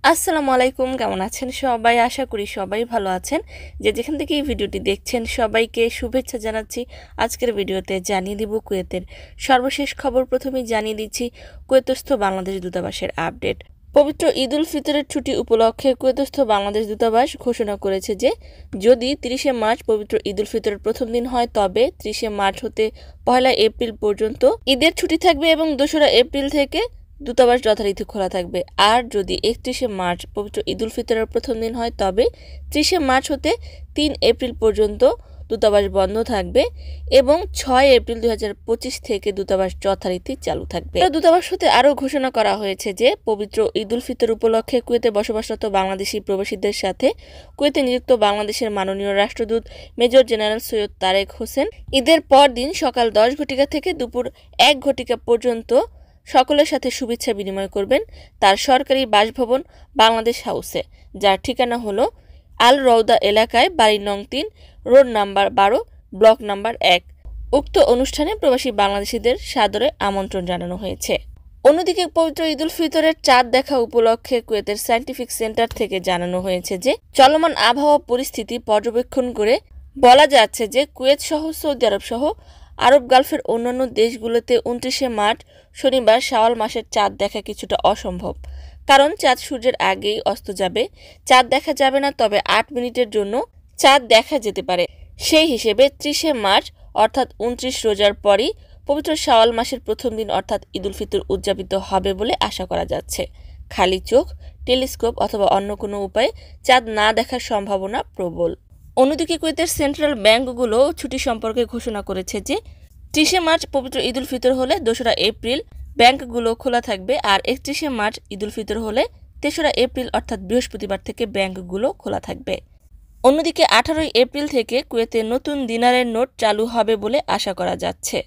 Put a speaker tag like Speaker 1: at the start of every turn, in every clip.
Speaker 1: আসসালামু আলাইকুম, কেমন আছেন সবাই? আশা করি সবাই ভালো আছেন। যে যেখান থেকে এই ভিডিওটি দেখছেন সবাইকে শুভেচ্ছা জানাচ্ছি। আজকের ভিডিওতে জানিয়ে দিব কুয়েতের সর্বশেষ খবর। প্রথমেই জানিয়ে দিচ্ছি কুয়েতস্থ বাংলাদেশ দূতাবাসের আপডেট। পবিত্র ঈদ উল ফিতরের ছুটি উপলক্ষে কুয়েতস্থ বাংলাদেশ দূতাবাস ঘোষণা করেছে যে যদি 30শে মার্চ পবিত্র ঈদ উল ফিতরের প্রথম দিন হয় তবে 30শে মার্চ হতে 1লা এপ্রিল পর্যন্ত ঈদের ছুটি থাকবে এবং 2রা এপ্রিল থেকে দূতাবাস যথারীতি খোলা থাকবে। আর যদি 31শে মার্চ পবিত্র ঈদ উল ফিতরের প্রথম দিন হয় তবে 30শে মার্চ হতে 3 এপ্রিল পর্যন্ত দূতাবাস বন্ধ থাকবে এবং 6 এপ্রিল 2025 থেকে দূতাবাস যথারীতি চালু থাকবে। দূতাবাস হতে আরও ঘোষণা করা হয়েছে যে পবিত্র ঈদ উল ফিতর উপলক্ষে কুয়েতে বসবাসরত বাংলাদেশি প্রবাসীদের সাথে কুয়েতে নিযুক্ত বাংলাদেশের মাননীয় রাষ্ট্রদূত মেজর জেনারেল সৈয়দ তারেক হোসেন ঈদের পর দিন সকাল 10 ঘটিকা থেকে দুপুর 1 ঘটিকা পর্যন্ত সকলের সাথে শুভেচ্ছা বিনিময় করবেন তার সরকারি বাসভবন বাংলাদেশ হাউসে, যার ঠিকানা হলো আল রওদা এলাকায়, বাড়ি নং 3, রোড নাম্বার 12, ব্লক নাম্বার 1। উক্ত অনুষ্ঠানে প্রবাসী বাংলাদেশিদের সাদরে আমন্ত্রণ জানানো হয়েছে। অন্যদিকে পবিত্র ঈদ উল ফিতরের চাঁদ দেখা উপলক্ষে কুয়েতের সায়েন্টিফিক সেন্টার থেকে জানানো হয়েছে যে চলমান আবহাওয়া পরিস্থিতি পর্যবেক্ষণ করে বলা যাচ্ছে যে কুয়েত সহ সৌদি আরব সহ আরব গালফের অন্যান্য দেশগুলোতে 29শে মার্চ শনিবার শাওয়াল মাসের চাঁদ দেখা কিছুটা অসম্ভব, কারণ চাঁদ সূর্যের আগেই অস্ত যাবে। চাঁদ দেখা যাবে না, তবে 8 মিনিটের জন্য চাঁদ দেখা যেতে পারে। সেই হিসেবে 30শে মার্চ অর্থাৎ 29 রোজার পরই পবিত্র শাওয়াল মাসের প্রথম দিন অর্থাৎ ঈদ উল ফিতর উদযাপিত হবে বলে আশা করা যাচ্ছে। খালি চোখ, টেলিস্কোপ অথবা অন্য কোনো উপায়ে চাঁদ না দেখার সম্ভাবনা প্রবল। অন্যদিকে কুয়েতের সেন্ট্রাল ব্যাংকগুলো ছুটি সম্পর্কে ঘোষণা করেছে যে 30শে মার্চ পবিত্র ঈদ উল ফিতর হলে 2রা এপ্রিল ব্যাংকগুলো খোলা থাকবে, আর 31শে মার্চ ঈদ উল ফিতর হলে 3রা এপ্রিল অর্থাৎ বৃহস্পতিবার থেকে ব্যাংকগুলো খোলা থাকবে। অন্যদিকে 18ই এপ্রিল থেকে কুয়েতে নতুন দিনারের নোট চালু হবে বলে আশা করা যাচ্ছে।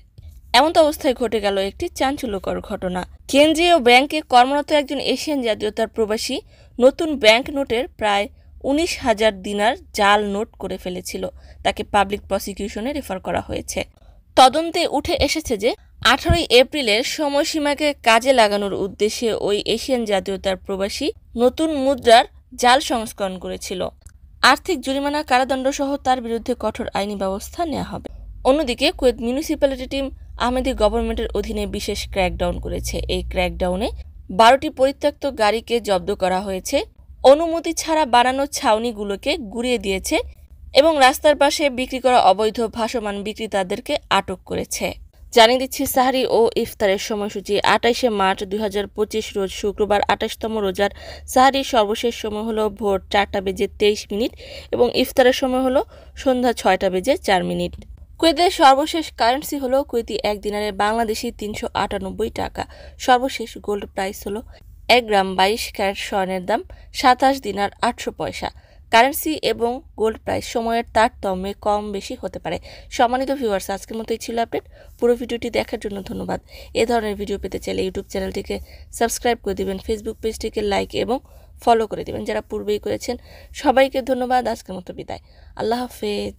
Speaker 1: এমন তো অবস্থায় ঘটে গেল একটি চাঞ্চল্যকর ঘটনা। কেন্দ্রীয় ব্যাংকে কর্মরত একজন এশিয়ান জাতীয়তার প্রবাসী নতুন ব্যাংক নোটের প্রায় 19,000 দিনার জাল নোট করে ফেলেছিল। তাকে পাবলিক প্রসিকিউশনে রেফার করা হয়েছে। তদন্তে উঠে এসেছে যে 18ই এপ্রিলের সময়সীমাকে কাজে লাগানোর উদ্দেশ্যে ওই এশিয়ান জাতীয়তার প্রবাসী নতুন মুদ্রার জাল সংস্করণ করেছিল। আর্থিক জরিমানা, কারাদণ্ড সহ তার বিরুদ্ধে কঠোর আইনি ব্যবস্থা নেওয়া হবে। অন্যদিকে কুয়েত মিউনিসিপ্যালিটি টিম আহমেদি গভর্নমেন্টের অধীনে বিশেষ ক্র্যাকডাউন করেছে। এই ক্র্যাকডাউনে 12টি পরিত্যক্ত গাড়িকে জব্দ করা হয়েছে, অনুমতি ছাড়া বানানো ছাউনিগুলোকে গুঁড়িয়ে দিয়েছে এবং রাস্তার পাশে বিক্রি করা অবৈধ ভাসমান বিক্রেতাদেরকে আটক করেছে। জানিয়ে দিচ্ছি সাহরি ও ইফতারের সময়সূচি। 28শে মার্চ 2025 রোজ শুক্রবার 28তম রোজার সাহরির সর্বশেষ সময় হলো ভোর 4টা বেজে 23 মিনিট এবং ইফতারের সময় হলো সন্ধ্যা 6টা বেজে 4 মিনিট। কুয়েতের সর্বশেষ কারেন্সি হলো কুয়েতি 1 দিনারে বাংলাদেশি 398 টাকা। সর্বশেষ গোল্ড প্রাইস হলো 1 গ্রাম 22 ক্যারেট স্বর্ণের দাম 27 দিনার 800 পয়সা। কারেন্সি এবং গোল্ড প্রাইস সময়ের তারতম্যে কম বেশি হতে পারে। সম্মানিত ভিউয়ার্স, আজকের মতো এই ছিল আপডেট। পুরো ভিডিওটি দেখার জন্য ধন্যবাদ। এ ধরনের ভিডিও পেতে চাইলে ইউটিউব চ্যানেলটিকে সাবস্ক্রাইব করে দিবেন, ফেসবুক পেজটিকে লাইক এবং ফলো করে দিবেন যারা পূর্বেই করেছেন। সবাইকে ধন্যবাদ। আজকের মতো বিদায়। আল্লাহ হাফেজ।